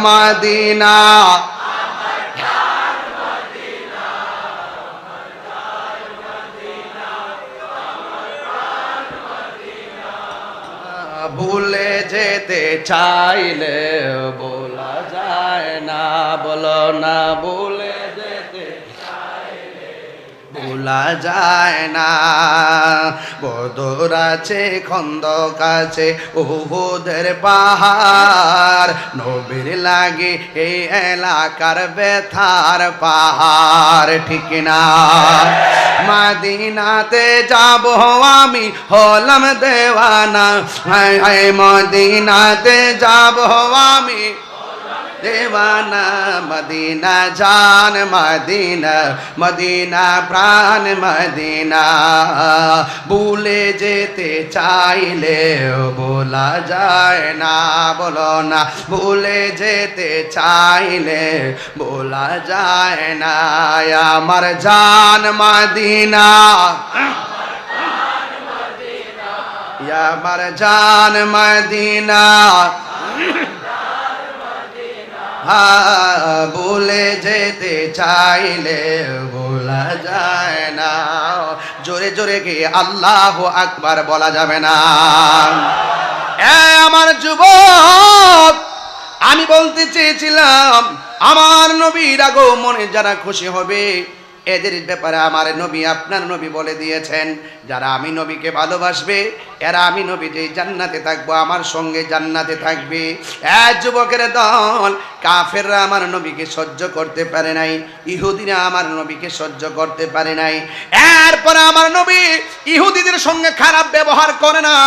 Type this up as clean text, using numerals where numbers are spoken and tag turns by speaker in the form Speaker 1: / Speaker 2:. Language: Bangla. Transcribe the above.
Speaker 1: মদিনা ভুলে যেতে চাইলে বলা যায় না, বলো না ভুলে যেতে ভোলা যায় না। বদর আছে, খন্দক আছে, উহুদের পাহাড়, নবীর লাগে এই এলাকার ব্যথার পাহাড়, ঠিক না? মদিনাতে যাব আমি হলাম দেওয়ানা, মদিনাতে যাব আমি দেওয়ানা। মদিনা জান মদিনা, মদিনা প্রাণ মদিনা, ভুলে যেতে চাইলে বলা যায় না, বলো না ভুলে যেতে চাইলে বলা যায় না। আমার জান মদিনা, আমার জান মদিনা, ভুলে যেতে চাইলে বলা যায় না। জোরে জোরে গিয়ে আল্লাহু আকবার বলা যাবে না? আমার যুবক, আমি বলতে চেয়েছিলাম আমার নবীর আগমনে যারা খুশি হবে এদের ব্যাপারে আমার নবী আপনার নবী বলে দিয়েছেন, যারা আমি নবীকে ভালোবাসবে এরা আমি নবী যে জান্নাতে থাকবো, আমার সঙ্গে জান্নাতে থাকবে। যুবকের দল, কাফেররা আমার নবীকে সহ্য করতে পারে নাই, ইহুদিরা আমার নবীকে সহ্য করতে পারে নাই। এরপরে আমার নবী ইহুদিদের সঙ্গে খারাপ ব্যবহার করে না।